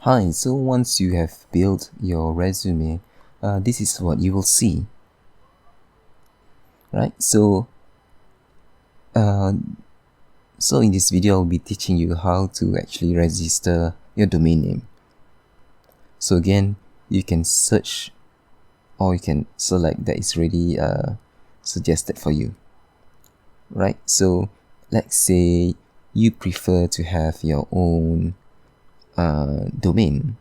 Hi, so once you have built your resume, this is what you will see, right? Uh, so in this video, I'll be teaching you how to actually register your domain name. So again, you can search or you can select that is already suggested for you, right? So let's say you prefer to have your own domain.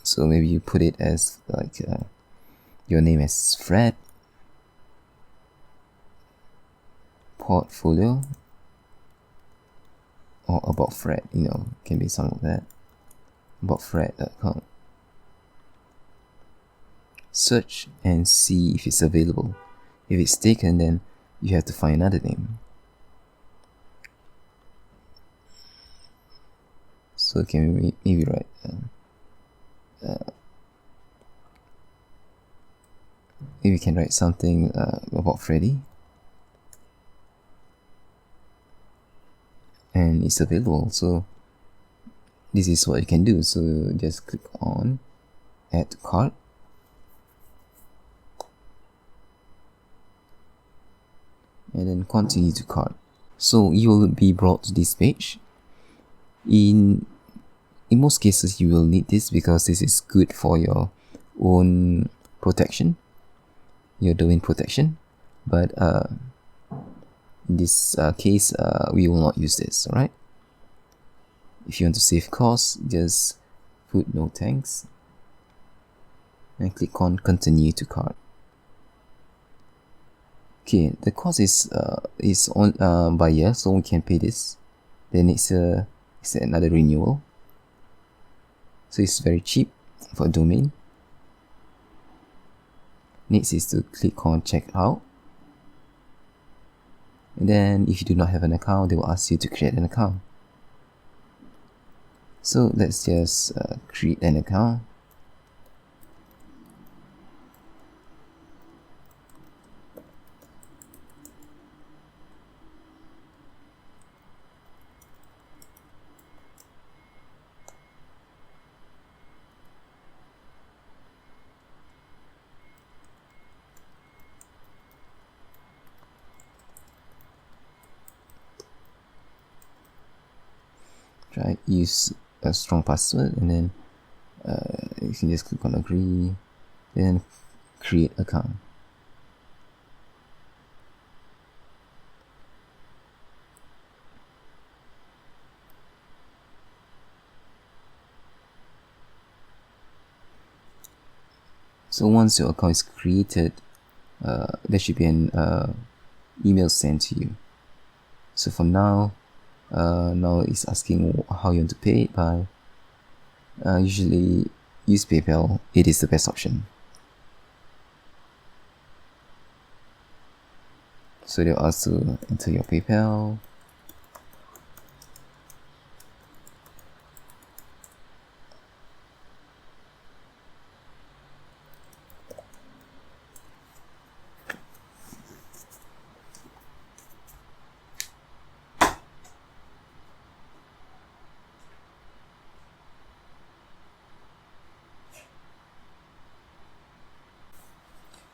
So maybe you put it as like your name as Fred portfolio or about Fred, can be some of that. About Fred.com. Search and see if it's available. If it's taken, then you have to find another name. So can we maybe write maybe we can write something about Freddy, and it's available. So this is what you can do. So just click on add to cart, and then continue to cart. So you will be brought to this page. In most cases, you will need this because this is good for your own protection, your domain protection. But in this case, we will not use this. All right. If you want to save costs, just put no thanks and click on continue to cart. Okay, the cost is on by year, so we can pay this. Then it's another renewal. So it's very cheap for a domain. Next is to click on check out. And then if you do not have an account, they will ask you to create an account. So let's just create an account. Try use a strong password, and then you can just click on agree, then create account. So once your account is created, there should be an email sent to you. So for now it's asking how you want to pay it by. Usually use PayPal. It is the best option. So they'll ask to enter your PayPal.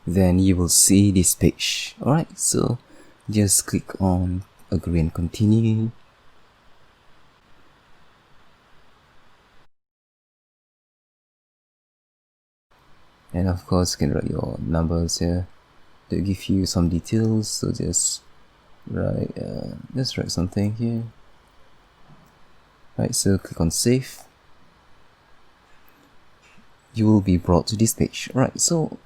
Then you will see this page. Alright, so just click on agree and continue. And of course, you can write your numbers here. They'll give you some details, so just write something here. Right, so click on save. You will be brought to this page. Alright, so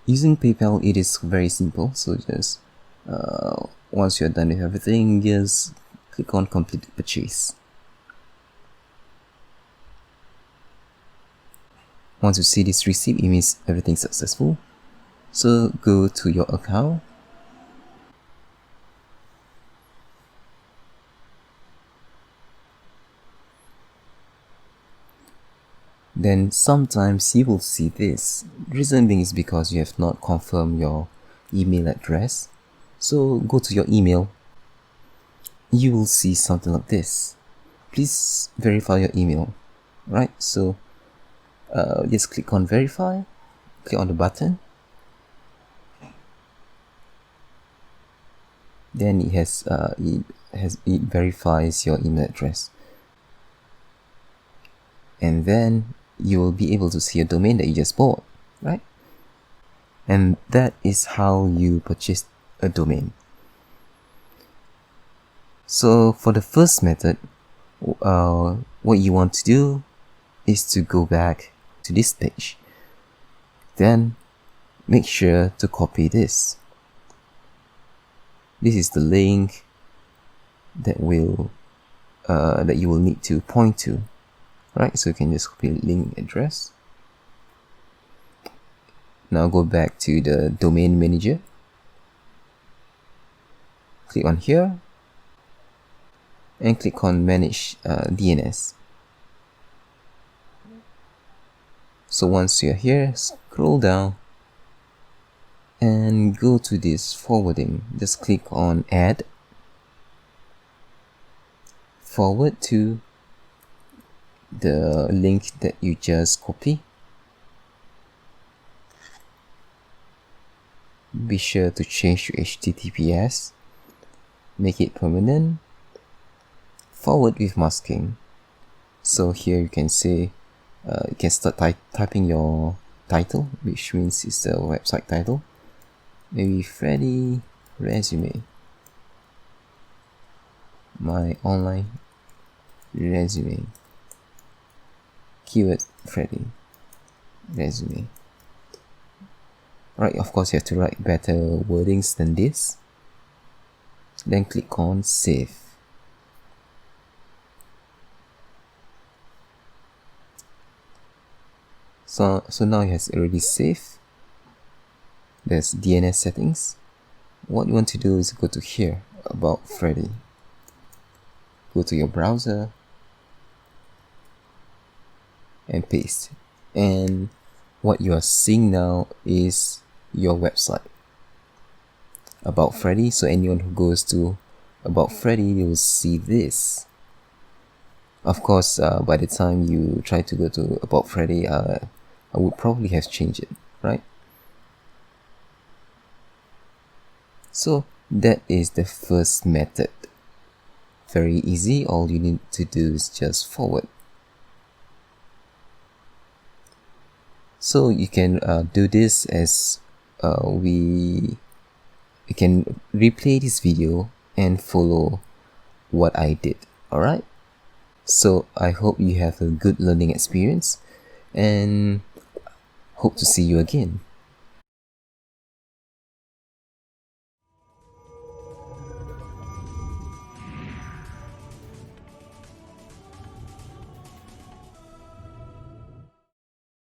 using PayPal, it is very simple. So just once you're done with everything, just click on complete purchase. Once you see this receipt, it means everything's successful. So go to your account. Then sometimes you will see this. Reason being is because you have not confirmed your email address. So go to your email. You will see something like this. please verify your email. Right, so just click on verify, click on the button, then it verifies your email address, and then you will be able to see a domain that you just bought, right? And that is how you purchase a domain. So for the first method, what you want to do is to go back to this page, then make sure to copy this. This is the link that that you will need to point to, right? So you can just copy link address. Now go back to the domain manager, click on here, and click on manage DNS. So once you're here, scroll down and go to this forwarding. Just click on add, forward to the link that you just copied. Be sure to change to HTTPS, make it permanent, forward with masking. So here you can say, you can start typing your title, which means it's the website title. Maybe Freddy resume, my online resume, keyword Freddy resume. Right, of course you have to write better wordings than this. Then click on save. So now it has already saved. There's DNS settings. What you want to do is go to here, about Freddy. Go to your browser and paste. And what you are seeing now is your website, About Freddy. So anyone who goes to About Freddy, they will see this. Of course, by the time you try to go to About Freddy, I would probably have changed it, right? So that is the first method. Very easy. All you need to do is just forward. So you can do this as you can replay this video and follow what I did. Alright? So I hope you have a good learning experience and hope to see you again.